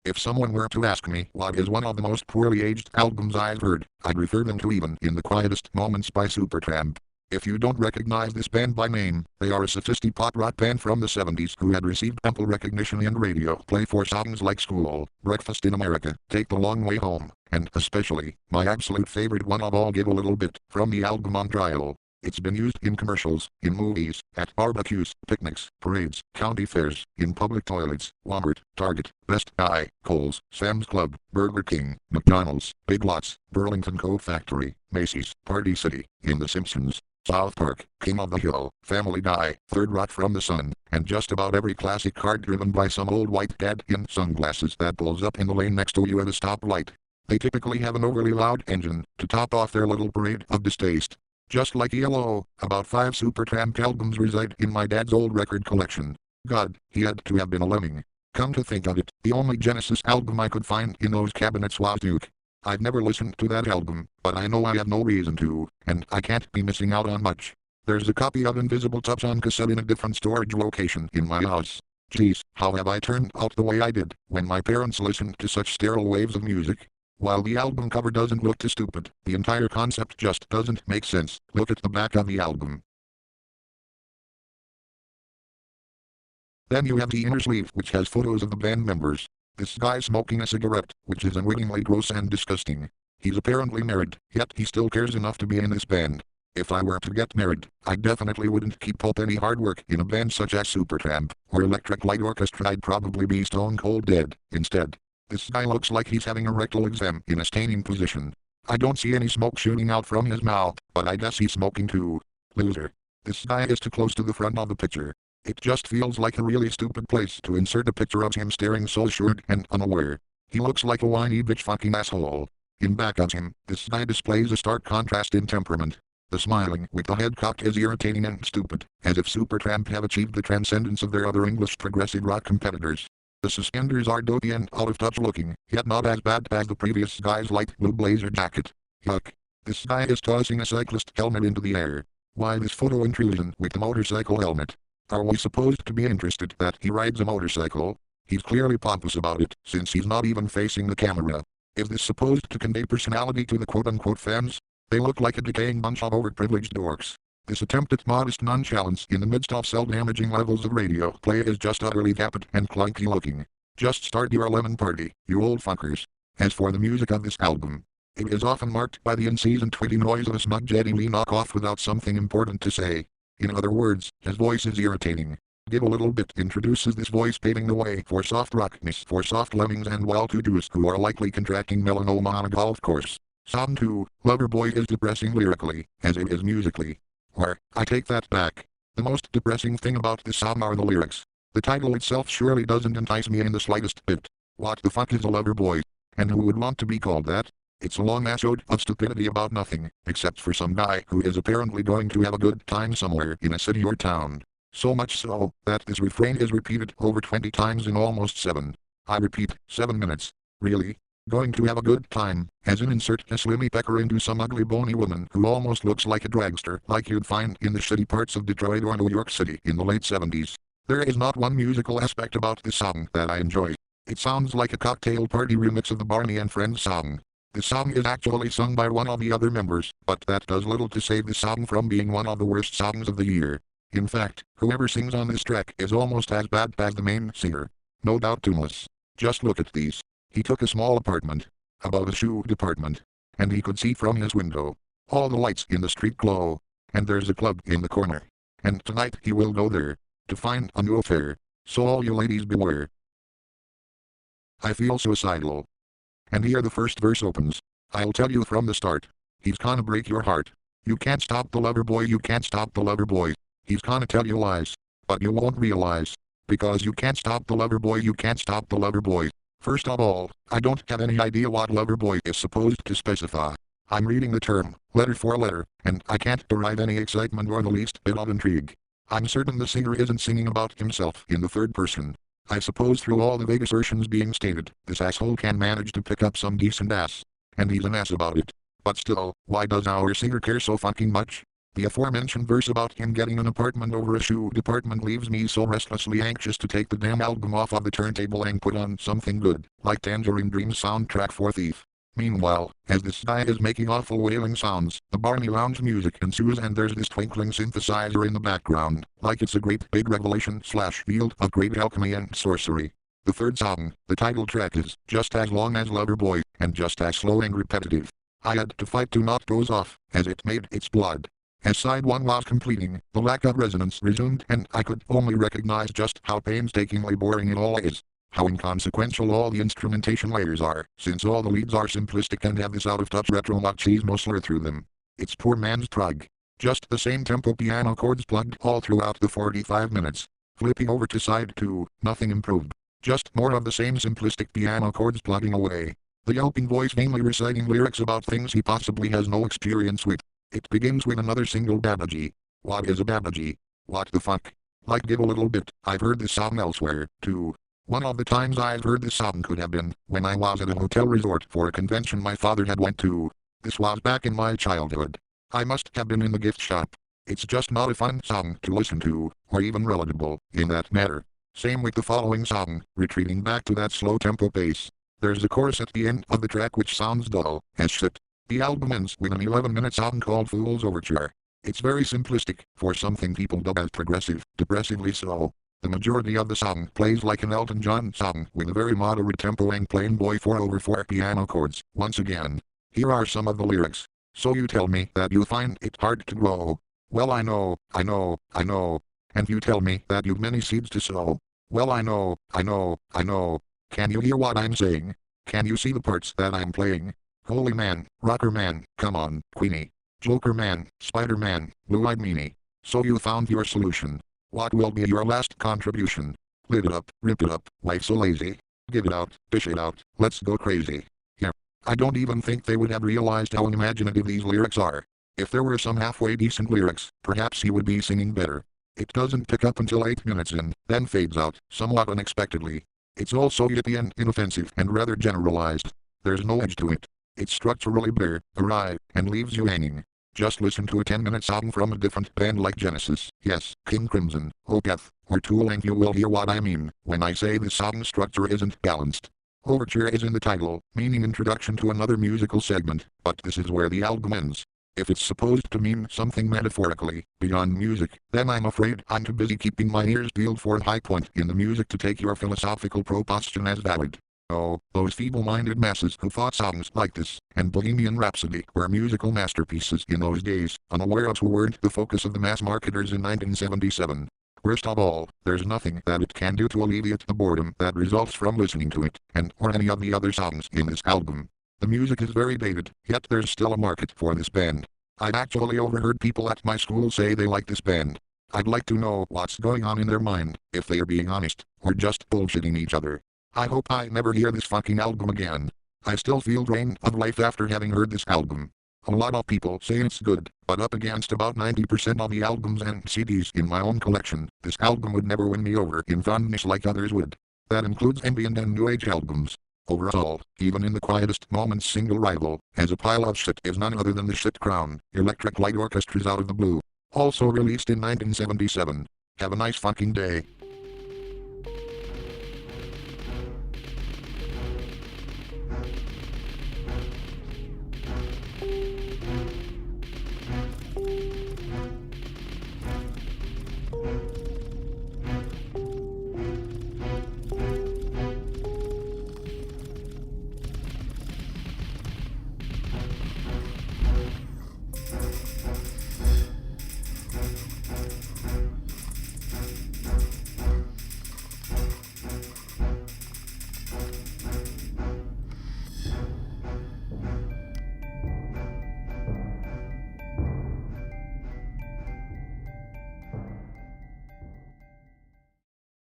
If someone were to ask me what is one of the most poorly aged albums I've heard, I'd refer them to Even in the Quietest Moments by Supertramp. If you don't recognize this band by name, they are a sophisticated pop rock band from the 70s who had received ample recognition in radio play for songs like School, Breakfast in America, Take the Long Way Home, and especially, my absolute favorite one of all, Give a Little Bit, from the album On Trial. It's been used in commercials, in movies, at barbecues, picnics, parades, county fairs, in public toilets, Walmart, Target, Best Buy, Kohl's, Sam's Club, Burger King, McDonald's, Big Lots, Burlington Coat Factory, Macy's, Party City, in The Simpsons, South Park, King of the Hill, Family Guy, Third Rock from the Sun, and just about every classic car driven by some old white dad in sunglasses that pulls up in the lane next to you at a stoplight. They typically have an overly loud engine to top off their little parade of distaste. Just like ELO, about 5 Supertramp albums reside in my dad's old record collection. God, he had to have been a lemming. Come to think of it, the only Genesis album I could find in those cabinets was Duke. I've never listened to that album, but I know I have no reason to, and I can't be missing out on much. There's a copy of Invisible Touch on cassette in a different storage location in my house. Geez, how have I turned out the way I did when my parents listened to such sterile waves of music? While the album cover doesn't look too stupid, the entire concept just doesn't make sense. Look at the back of the album. Then you have the inner sleeve, which has photos of the band members. This guy smoking a cigarette, which is unwittingly gross and disgusting. He's apparently married, yet he still cares enough to be in this band. If I were to get married, I definitely wouldn't keep up any hard work in a band such as Supertramp or Electric Light Orchestra. I'd probably be stone cold dead instead. This guy looks like he's having a rectal exam in a standing position. I don't see any smoke shooting out from his mouth, but I guess he's smoking too. Loser. This guy is too close to the front of the picture. It just feels like a really stupid place to insert a picture of him staring so short and unaware. He looks like a whiny bitch fucking asshole. In back of him, this guy displays a stark contrast in temperament. The smiling with the head cocked is irritating and stupid, as if Supertramp have achieved the transcendence of their other English progressive rock competitors. The suspenders are dopey and out of touch looking, yet not as bad as the previous guy's light blue blazer jacket. Yuck. This guy is tossing a cyclist helmet into the air. Why this photo intrusion with the motorcycle helmet? Are we supposed to be interested that he rides a motorcycle? He's clearly pompous about it, since he's not even facing the camera. Is this supposed to convey personality to the quote-unquote fans? They look like a decaying bunch of overprivileged dorks. This attempt at modest nonchalance in the midst of cell-damaging levels of radio play is just utterly vapid and clunky looking. Just start your lemon party, you old fuckers. As for the music of this album, it is often marked by the unseasoned twitty noise of a smug Jetty Lee knockoff without something important to say. In other words, his voice is irritating. Give a Little Bit introduces this voice, paving the way for soft rockness for soft lemmings and well-to-dos who are likely contracting melanoma on a golf course. Song 2, Loverboy, is depressing lyrically, as it is musically. Or, I take that back. The most depressing thing about this song are the lyrics. The title itself surely doesn't entice me in the slightest bit. What the fuck is a lover boy? And who would want to be called that? It's a long ass ode of stupidity about nothing, except for some guy who is apparently going to have a good time somewhere in a city or town. So much so, that this refrain is repeated over 20 times in almost 7. I repeat, 7 minutes. Really? Going to have a good time, as in insert a slimmy pecker into some ugly bony woman who almost looks like a dragster like you'd find in the shitty parts of Detroit or New York City in the late 70s. There is not one musical aspect about this song that I enjoy. It sounds like a cocktail party remix of the Barney and Friends song. The song is actually sung by one of the other members, but that does little to save the song from being one of the worst songs of the year. In fact, whoever sings on this track is almost as bad as the main singer. No doubt tuneless. Just look at these. He took a small apartment, above a shoe department, and he could see from his window. All the lights in the street glow, and there's a club in the corner. And tonight he will go there, to find a new affair. So all you ladies beware. I feel suicidal. And here the first verse opens. I'll tell you from the start. He's gonna break your heart. You can't stop the lover boy, you can't stop the lover boy. He's gonna tell you lies. But you won't realize. Because you can't stop the lover boy, you can't stop the lover boy. First of all, I don't have any idea what lover boy is supposed to specify. I'm reading the term, letter for letter, and I can't derive any excitement or the least bit of intrigue. I'm certain the singer isn't singing about himself in the third person. I suppose through all the vague assertions being stated, this asshole can manage to pick up some decent ass. And he's an ass about it. But still, why does our singer care so fucking much? The aforementioned verse about him getting an apartment over a shoe department leaves me so restlessly anxious to take the damn album off of the turntable and put on something good, like Tangerine Dream's soundtrack for Thief. Meanwhile, as this guy is making awful wailing sounds, the Barney Lounge music ensues and there's this twinkling synthesizer in the background, like it's a great big revelation/field of great alchemy and sorcery. The third song, the title track, is just as long as Loverboy, and just as slow and repetitive. I had to fight to not doze off, as it made its blood. As side one was completing, the lack of resonance resumed and I could only recognize just how painstakingly boring it all is. How inconsequential all the instrumentation layers are, since all the leads are simplistic and have this out-of-touch retro machismo slur through them. It's poor man's prog. Just the same tempo piano chords plugged all throughout the 45 minutes. Flipping over to side 2, nothing improved. Just more of the same simplistic piano chords plugging away. The yelping voice vainly reciting lyrics about things he possibly has no experience with. It begins with another single babaji. What is a babaji? What the fuck? Like give a little bit, I've heard this song elsewhere, too. One of the times I've heard this song could have been when I was at a hotel resort for a convention my father had went to. This was back in my childhood. I must have been in the gift shop. It's just not a fun song to listen to, or even relatable, in that matter. Same with the following song, retreating back to that slow tempo pace. There's a chorus at the end of the track which sounds dull as shit. The album ends with an 11-minute song called Fool's Overture. It's very simplistic, for something people dub as progressive, depressively so. The majority of the song plays like an Elton John song with a very moderate tempo and plain boy 4/4 piano chords. Once again, here are some of the lyrics. So you tell me that you find it hard to grow. Well I know. And you tell me that you've many seeds to sow. Well I know. Can you hear what I'm saying? Can you see the parts that I'm playing? Holy man, rocker man, come on, Queenie. Joker man, Spider man, blue-eyed meanie. So you found your solution. What will be your last contribution? Lit it up, rip it up, life so lazy. Give it out, dish it out, let's go crazy. Yeah. I don't even think they would have realized how imaginative these lyrics are. If there were some halfway decent lyrics, perhaps he would be singing better. It doesn't pick up until 8 minutes in, then fades out, somewhat unexpectedly. It's all so yippy and inoffensive and rather generalized. There's no edge to it. It's structurally bare, awry, and leaves you hanging. Just listen to a 10-minute song from a different band like Genesis, yes, King Crimson, Opeth, or Tool and you will hear what I mean when I say this song's structure isn't balanced. Overture is in the title, meaning introduction to another musical segment, but this is where the album ends. If it's supposed to mean something metaphorically, beyond music, then I'm afraid I'm too busy keeping my ears peeled for a high point in the music to take your philosophical proposition as valid. Oh, those feeble-minded masses who thought songs like this, and Bohemian Rhapsody were musical masterpieces in those days, unaware of who weren't the focus of the mass marketers in 1977. Worst of all, there's nothing that it can do to alleviate the boredom that results from listening to it, and or any of the other songs in this album. The music is very dated, yet there's still a market for this band. I've actually overheard people at my school say they like this band. I'd like to know what's going on in their mind, if they are being honest, or just bullshitting each other. I hope I never hear this fucking album again. I still feel drained of life after having heard this album. A lot of people say it's good, but up against about 90% of the albums and CDs in my own collection, this album would never win me over in fondness like others would. That includes ambient and new age albums. Overall, even in the quietest moments single rival, as a pile of shit is none other than the shit crown, Electric Light Orchestra's Out of the Blue. Also released in 1977. Have a nice fucking day.